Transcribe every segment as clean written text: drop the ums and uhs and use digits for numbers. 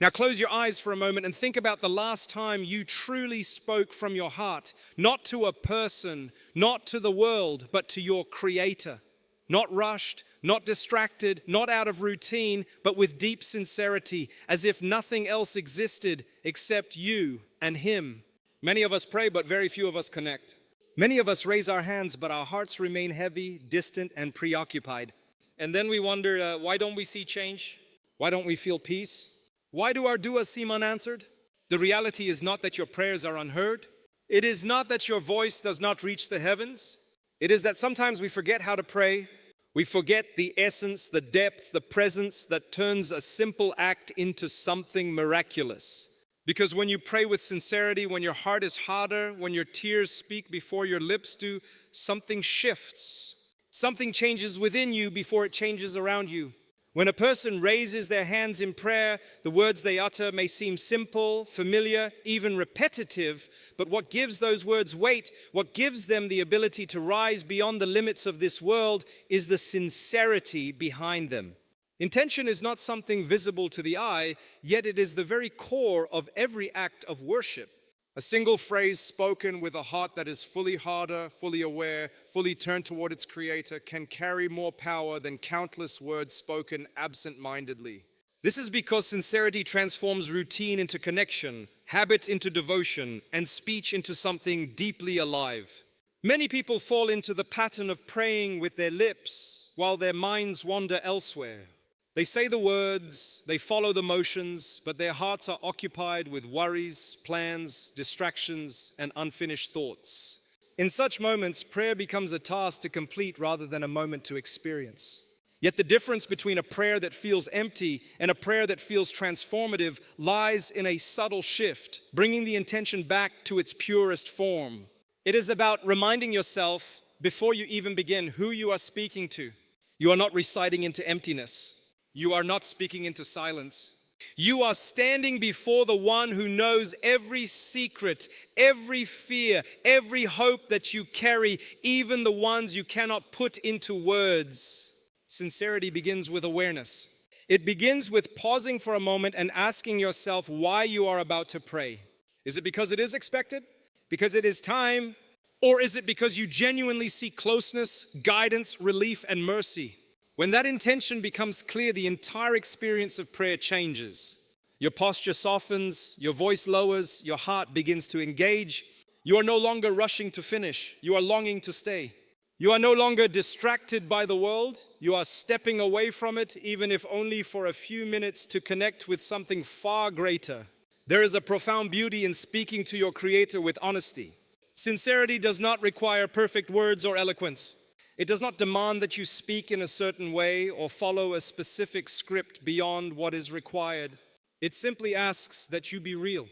Now close your eyes for a moment and think about the last time you truly spoke from your heart, not to a person, not to the world, but to your Creator. Not rushed, not distracted, not out of routine, but with deep sincerity, as if nothing else existed except you and Him. Many of us pray, but very few of us connect. Many of us raise our hands, but our hearts remain heavy, distant, and preoccupied. And then we wonder, why don't we see change? Why don't we feel peace? Why do our du'as seem unanswered? The reality is not that your prayers are unheard. It is not that your voice does not reach the heavens. It is that sometimes we forget how to pray. We forget the essence, the depth, the presence that turns a simple act into something miraculous. Because when you pray with sincerity, when your heart is harder, when your tears speak before your lips do, something shifts. Something changes within you before it changes around you. When a person raises their hands in prayer, the words they utter may seem simple, familiar, even repetitive, but what gives those words weight, what gives them the ability to rise beyond the limits of this world is the sincerity behind them. Intention is not something visible to the eye, yet it is the very core of every act of worship. A single phrase spoken with a heart that is fully harder, fully aware, fully turned toward its Creator can carry more power than countless words spoken absent-mindedly. This is because sincerity transforms routine into connection, habit into devotion, and speech into something deeply alive. Many people fall into the pattern of praying with their lips while their minds wander elsewhere. They say the words, they follow the motions, but their hearts are occupied with worries, plans, distractions, and unfinished thoughts. In such moments, prayer becomes a task to complete rather than a moment to experience. Yet the difference between a prayer that feels empty and a prayer that feels transformative lies in a subtle shift, bringing the intention back to its purest form. It is about reminding yourself, before you even begin, who you are speaking to. You are not reciting into emptiness. You are not speaking into silence. You are standing before the one who knows every secret, every fear, every hope that you carry, even the ones you cannot put into words. Sincerity begins with awareness. It begins with pausing for a moment and asking yourself why you are about to pray. Is it because it is expected? Because it is time? Or is it because you genuinely seek closeness, guidance, relief, and mercy? When that intention becomes clear, the entire experience of prayer changes. Your posture softens, your voice lowers, your heart begins to engage. You are no longer rushing to finish, you are longing to stay. You are no longer distracted by the world, you are stepping away from it, even if only for a few minutes, to connect with something far greater. There is a profound beauty in speaking to your Creator with honesty. Sincerity does not require perfect words or eloquence. It does not demand that you speak in a certain way or follow a specific script beyond what is required. It simply asks that you be real.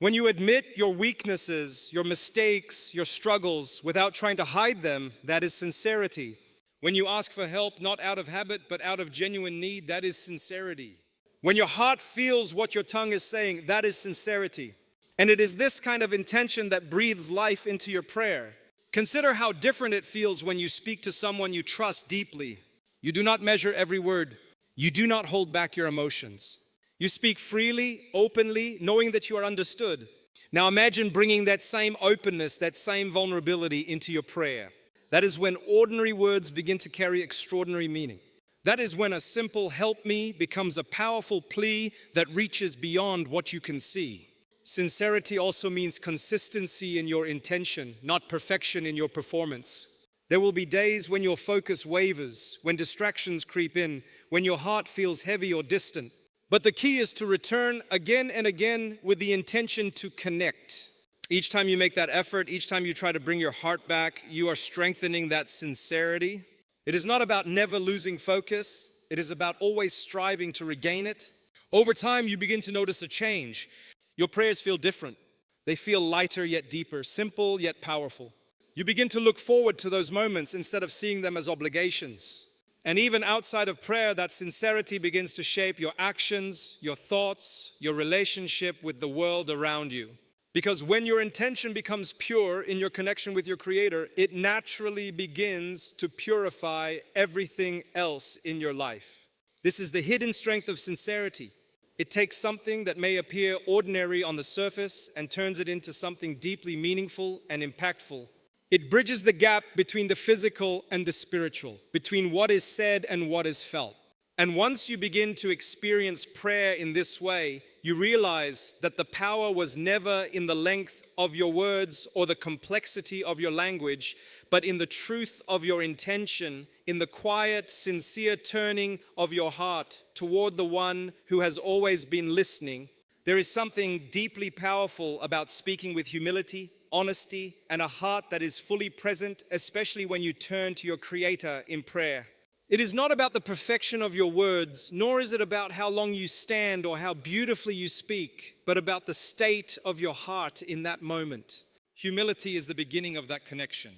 When you admit your weaknesses, your mistakes, your struggles without trying to hide them, that is sincerity. When you ask for help not out of habit but out of genuine need, that is sincerity. When your heart feels what your tongue is saying, that is sincerity. And it is this kind of intention that breathes life into your prayer. Consider how different it feels when you speak to someone you trust deeply. You do not measure every word. You do not hold back your emotions. You speak freely, openly, knowing that you are understood. Now imagine bringing that same openness, that same vulnerability into your prayer. That is when ordinary words begin to carry extraordinary meaning. That is when a simple "help me" becomes a powerful plea that reaches beyond what you can see. Sincerity also means consistency in your intention, not perfection in your performance. There will be days when your focus wavers, when distractions creep in, when your heart feels heavy or distant. But the key is to return again and again with the intention to connect. Each time you make that effort, each time you try to bring your heart back, you are strengthening that sincerity. It is not about never losing focus. It is about always striving to regain it. Over time, you begin to notice a change. Your prayers feel different. They feel lighter yet deeper, simple yet powerful. You begin to look forward to those moments instead of seeing them as obligations. And even outside of prayer, that sincerity begins to shape your actions, your thoughts, your relationship with the world around you. Because when your intention becomes pure in your connection with your Creator, it naturally begins to purify everything else in your life. This is the hidden strength of sincerity. It takes something that may appear ordinary on the surface and turns it into something deeply meaningful and impactful. It bridges the gap between the physical and the spiritual, between what is said and what is felt. And once you begin to experience prayer in this way, you realize that the power was never in the length of your words or the complexity of your language, but in the truth of your intention, in the quiet, sincere turning of your heart toward the one who has always been listening. There is something deeply powerful about speaking with humility, honesty, and a heart that is fully present, especially when you turn to your Creator in prayer. It is not about the perfection of your words, nor is it about how long you stand or how beautifully you speak, but about the state of your heart in that moment. Humility is the beginning of that connection.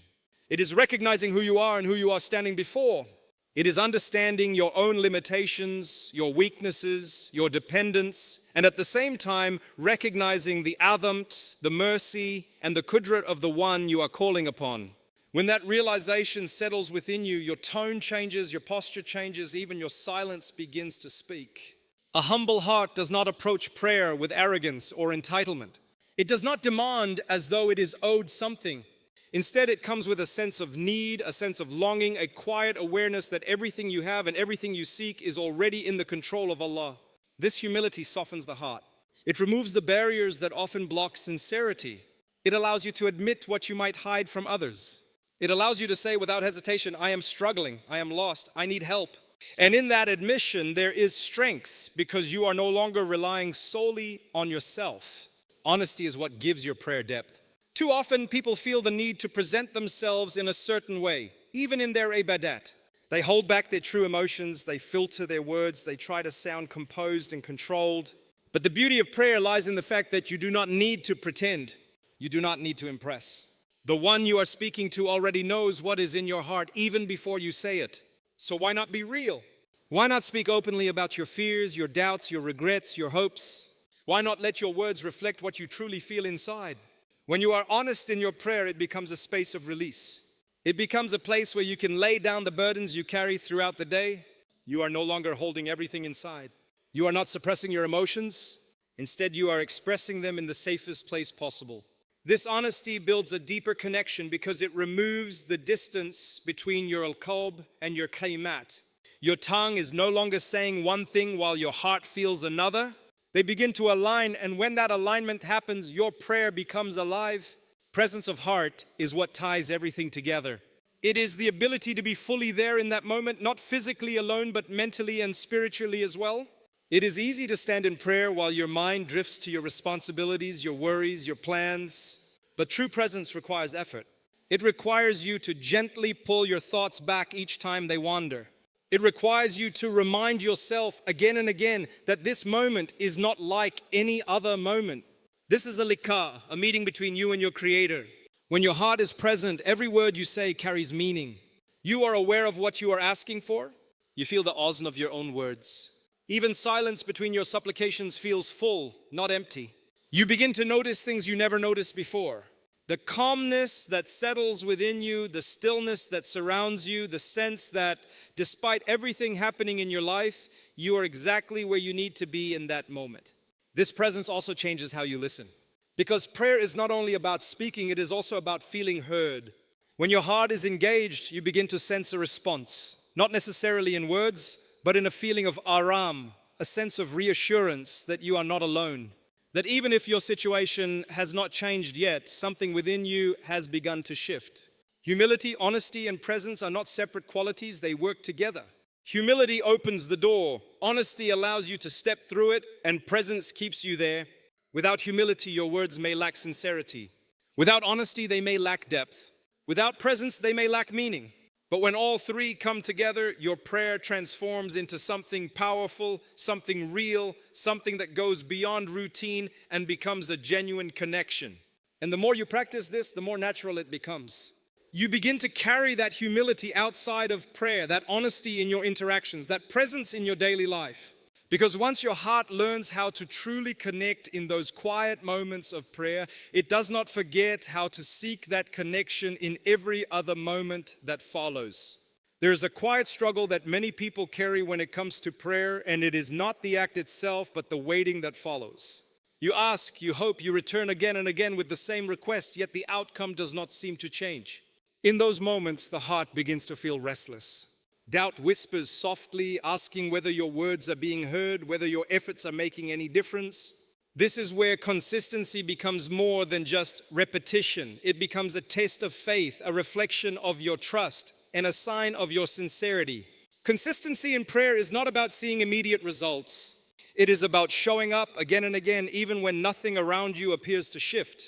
It is recognizing who you are and who you are standing before. It is understanding your own limitations, your weaknesses, your dependence, and at the same time recognizing the azamat, the mercy, and the qudrat of the one you are calling upon. When that realization settles within you, your tone changes, your posture changes, even your silence begins to speak. A humble heart does not approach prayer with arrogance or entitlement. It does not demand as though it is owed something. Instead, it comes with a sense of need, a sense of longing, a quiet awareness that everything you have and everything you seek is already in the control of Allah. This humility softens the heart. It removes the barriers that often block sincerity. It allows you to admit what you might hide from others. It allows you to say without hesitation, I am struggling, I am lost, I need help. And in that admission, there is strength because you are no longer relying solely on yourself. Honesty is what gives your prayer depth. Too often, people feel the need to present themselves in a certain way, even in their ibadat. They hold back their true emotions, they filter their words, they try to sound composed and controlled. But the beauty of prayer lies in the fact that you do not need to pretend. You do not need to impress. The one you are speaking to already knows what is in your heart even before you say it. So why not be real? Why not speak openly about your fears, your doubts, your regrets, your hopes? Why not let your words reflect what you truly feel inside? When you are honest in your prayer, it becomes a space of release. It becomes a place where you can lay down the burdens you carry throughout the day. You are no longer holding everything inside. You are not suppressing your emotions. Instead, you are expressing them in the safest place possible. This honesty builds a deeper connection because it removes the distance between your al-qalb and your kalimat. Your tongue is no longer saying one thing while your heart feels another. They begin to align, and when that alignment happens, your prayer becomes alive. Presence of heart is what ties everything together. It is the ability to be fully there in that moment, not physically alone, but mentally and spiritually as well. It is easy to stand in prayer while your mind drifts to your responsibilities, your worries, your plans. But true presence requires effort. It requires you to gently pull your thoughts back each time they wander. It requires you to remind yourself again and again that this moment is not like any other moment. This is a liqa, a meeting between you and your Creator. When your heart is present, every word you say carries meaning. You are aware of what you are asking for. You feel the ozn of your own words. Even silence between your supplications feels full, not empty. You begin to notice things you never noticed before. The calmness that settles within you, the stillness that surrounds you, the sense that despite everything happening in your life, you are exactly where you need to be in that moment. This presence also changes how you listen. Because prayer is not only about speaking, it is also about feeling heard. When your heart is engaged, you begin to sense a response, not necessarily in words, but in a feeling of aram, a sense of reassurance that you are not alone. That even if your situation has not changed yet, something within you has begun to shift. Humility, honesty, and presence are not separate qualities, they work together. Humility opens the door, honesty allows you to step through it, and presence keeps you there. Without humility, your words may lack sincerity. Without honesty, they may lack depth. Without presence, they may lack meaning. But when all three come together, your prayer transforms into something powerful, something real, something that goes beyond routine and becomes a genuine connection. And the more you practice this, the more natural it becomes. You begin to carry that humility outside of prayer, that honesty in your interactions, that presence in your daily life. Because once your heart learns how to truly connect in those quiet moments of prayer, it does not forget how to seek that connection in every other moment that follows. There is a quiet struggle that many people carry when it comes to prayer, and it is not the act itself, but the waiting that follows. You ask, you hope, you return again and again with the same request, yet the outcome does not seem to change. In those moments, the heart begins to feel restless. Doubt whispers softly, asking whether your words are being heard, whether your efforts are making any difference. This is where consistency becomes more than just repetition. It becomes a test of faith, a reflection of your trust, and a sign of your sincerity. Consistency in prayer is not about seeing immediate results. It is about showing up again and again, even when nothing around you appears to shift.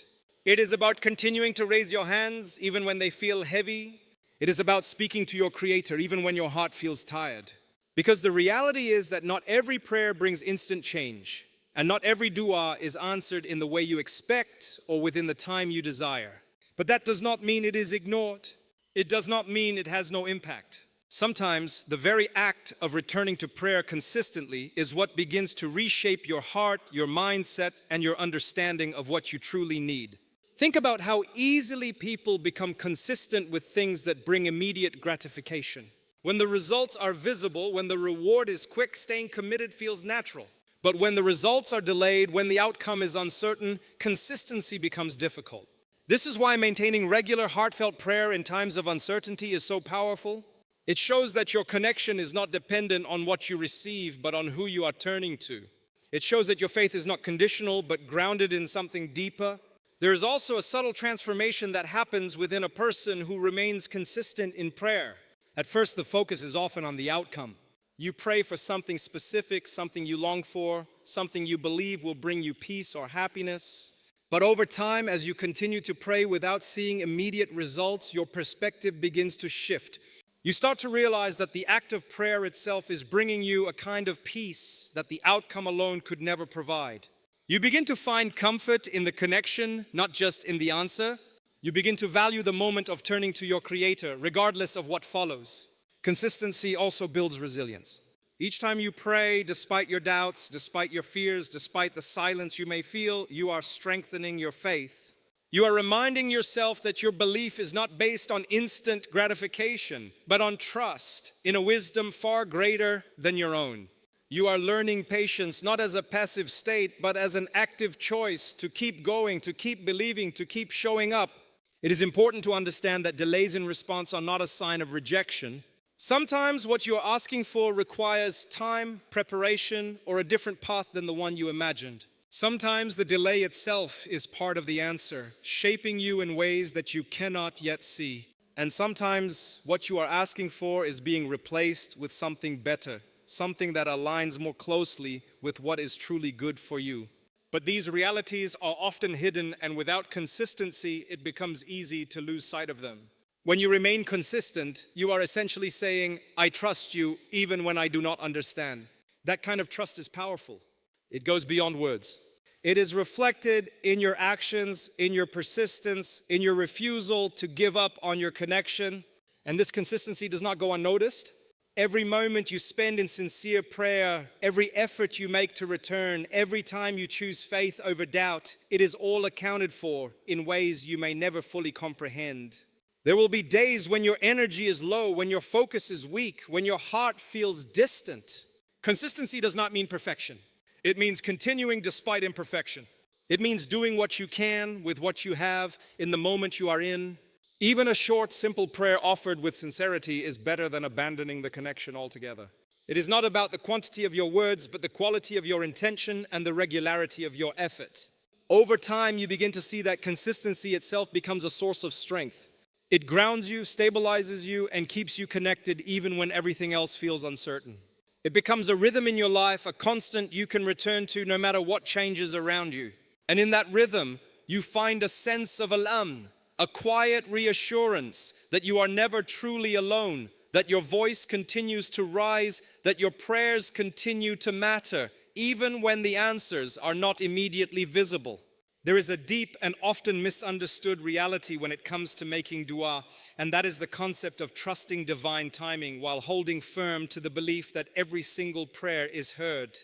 It is about continuing to raise your hands, even when they feel heavy. It is about speaking to your Creator, even when your heart feels tired. Because the reality is that not every prayer brings instant change, and not every dua is answered in the way you expect or within the time you desire. But that does not mean it is ignored. It does not mean it has no impact. Sometimes the very act of returning to prayer consistently is what begins to reshape your heart, your mindset, and your understanding of what you truly need. Think about how easily people become consistent with things that bring immediate gratification. When the results are visible, when the reward is quick, staying committed feels natural. But when the results are delayed, when the outcome is uncertain, consistency becomes difficult. This is why maintaining regular heartfelt prayer in times of uncertainty is so powerful. It shows that your connection is not dependent on what you receive, but on who you are turning to. It shows that your faith is not conditional, but grounded in something deeper. There is also a subtle transformation that happens within a person who remains consistent in prayer. At first, the focus is often on the outcome. You pray for something specific, something you long for, something you believe will bring you peace or happiness. But over time, as you continue to pray without seeing immediate results, your perspective begins to shift. You start to realize that the act of prayer itself is bringing you a kind of peace that the outcome alone could never provide. You begin to find comfort in the connection, not just in the answer. You begin to value the moment of turning to your Creator, regardless of what follows. Consistency also builds resilience. Each time you pray, despite your doubts, despite your fears, despite the silence you may feel, you are strengthening your faith. You are reminding yourself that your belief is not based on instant gratification, but on trust in a wisdom far greater than your own. You are learning patience not as a passive state, but as an active choice to keep going, to keep believing, to keep showing up. It is important to understand that delays in response are not a sign of rejection. Sometimes what you are asking for requires time, preparation, or a different path than the one you imagined. Sometimes the delay itself is part of the answer, shaping you in ways that you cannot yet see. And sometimes what you are asking for is being replaced with something better, something that aligns more closely with what is truly good for you. But these realities are often hidden, and without consistency, it becomes easy to lose sight of them. When you remain consistent, you are essentially saying, I trust you even when I do not understand. That kind of trust is powerful. It goes beyond words. It is reflected in your actions, in your persistence, in your refusal to give up on your connection. And this consistency does not go unnoticed. Every moment you spend in sincere prayer, every effort you make to return, every time you choose faith over doubt, it is all accounted for in ways you may never fully comprehend. There will be days when your energy is low, when your focus is weak, when your heart feels distant. Consistency does not mean perfection. It means continuing despite imperfection. It means doing what you can with what you have in the moment you are in. Even a short, simple prayer offered with sincerity is better than abandoning the connection altogether. It is not about the quantity of your words, but the quality of your intention and the regularity of your effort. Over time, you begin to see that consistency itself becomes a source of strength. It grounds you, stabilizes you, and keeps you connected even when everything else feels uncertain. It becomes a rhythm in your life, a constant you can return to no matter what changes around you. And in that rhythm, you find a sense of al-amn, a quiet reassurance that you are never truly alone, that your voice continues to rise, that your prayers continue to matter, even when the answers are not immediately visible. There is a deep and often misunderstood reality when it comes to making dua, and that is the concept of trusting divine timing while holding firm to the belief that every single prayer is heard.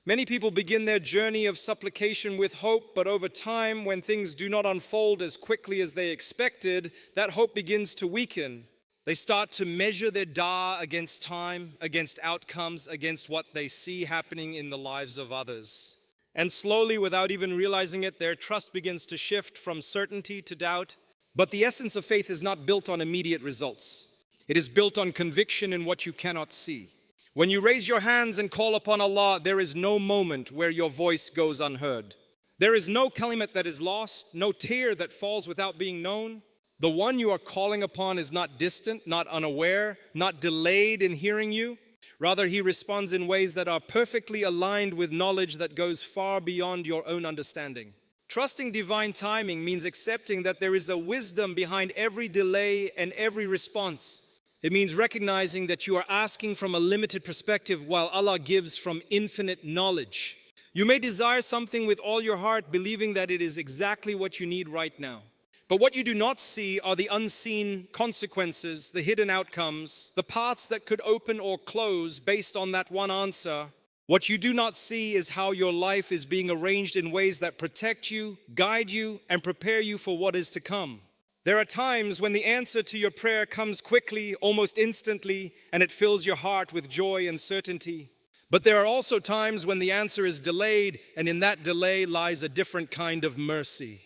Many people begin their journey of supplication with hope, but over time, when things do not unfold as quickly as they expected, that hope begins to weaken. They start to measure their dua against time, against outcomes, against what they see happening in the lives of others. And slowly, without even realizing it, their trust begins to shift from certainty to doubt. But the essence of faith is not built on immediate results. It is built on conviction in what you cannot see. When you raise your hands and call upon Allah, there is no moment where your voice goes unheard. There is no kalimat that is lost, no tear that falls without being known. The one you are calling upon is not distant, not unaware, not delayed in hearing you. Rather, he responds in ways that are perfectly aligned with knowledge that goes far beyond your own understanding. Trusting divine timing means accepting that there is a wisdom behind every delay and every response. It means recognizing that you are asking from a limited perspective while Allah gives from infinite knowledge. You may desire something with all your heart, believing that it is exactly what you need right now. But what you do not see are the unseen consequences, the hidden outcomes, the paths that could open or close based on that one answer. What you do not see is how your life is being arranged in ways that protect you, guide you, and prepare you for what is to come. There are times when the answer to your prayer comes quickly, almost instantly, and it fills your heart with joy and certainty. But there are also times when the answer is delayed, and in that delay lies a different kind of mercy.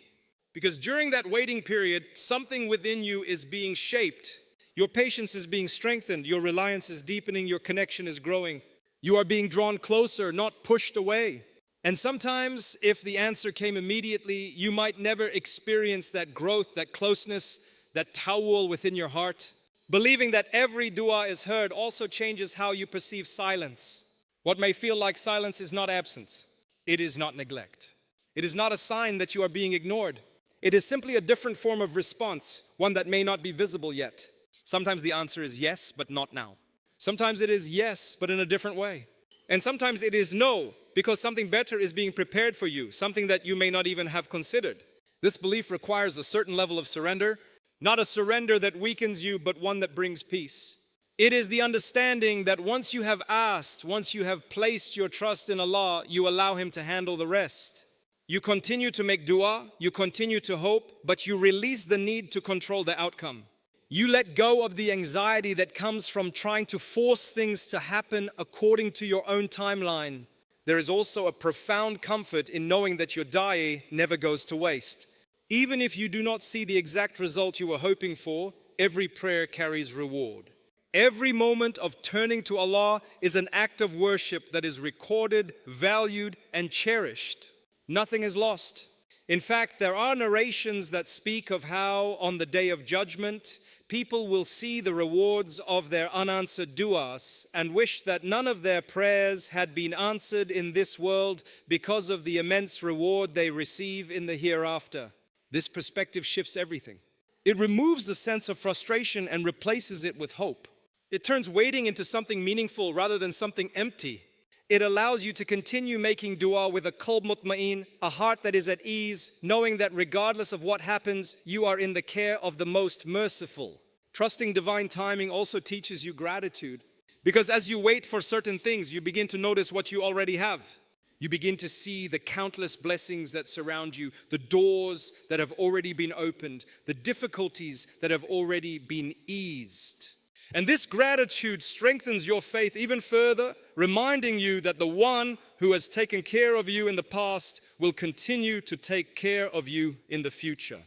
Because during that waiting period, something within you is being shaped. Your patience is being strengthened, your reliance is deepening, your connection is growing. You are being drawn closer, not pushed away. And sometimes, if the answer came immediately, you might never experience that growth, that closeness, that tawakkul within your heart. Believing that every dua is heard also changes how you perceive silence. What may feel like silence is not absence. It is not neglect. It is not a sign that you are being ignored. It is simply a different form of response, one that may not be visible yet. Sometimes the answer is yes, but not now. Sometimes it is yes, but in a different way. And sometimes it is no, because something better is being prepared for you, something that you may not even have considered. This belief requires a certain level of surrender, not a surrender that weakens you, but one that brings peace. It is the understanding that once you have asked, once you have placed your trust in Allah, you allow Him to handle the rest. You continue to make dua, you continue to hope, but you release the need to control the outcome. You let go of the anxiety that comes from trying to force things to happen according to your own timeline. There is also a profound comfort in knowing that your da'i never goes to waste. Even if you do not see the exact result you were hoping for, every prayer carries reward. Every moment of turning to Allah is an act of worship that is recorded, valued, and cherished. Nothing is lost. In fact, there are narrations that speak of how on the day of judgment, people will see the rewards of their unanswered du'as and wish that none of their prayers had been answered in this world because of the immense reward they receive in the hereafter. This perspective shifts everything. It removes the sense of frustration and replaces it with hope. It turns waiting into something meaningful rather than something empty. It allows you to continue making dua with a qalb mutma'in, a heart that is at ease, knowing that regardless of what happens, you are in the care of the most merciful. Trusting divine timing also teaches you gratitude. Because as you wait for certain things, you begin to notice what you already have. You begin to see the countless blessings that surround you, the doors that have already been opened, the difficulties that have already been eased. And this gratitude strengthens your faith even further, reminding you that the one who has taken care of you in the past will continue to take care of you in the future.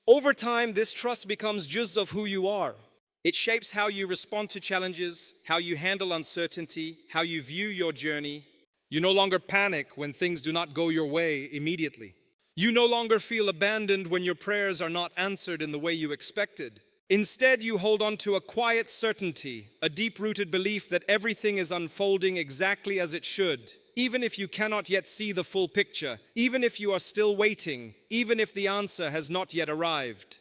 Over time, this trust becomes juz of who you are. It shapes how you respond to challenges, how you handle uncertainty, how you view your journey. You no longer panic when things do not go your way immediately. You no longer feel abandoned when your prayers are not answered in the way you expected. Instead, you hold on to a quiet certainty, a deep-rooted belief that everything is unfolding exactly as it should, even if you cannot yet see the full picture, even if you are still waiting, even if the answer has not yet arrived.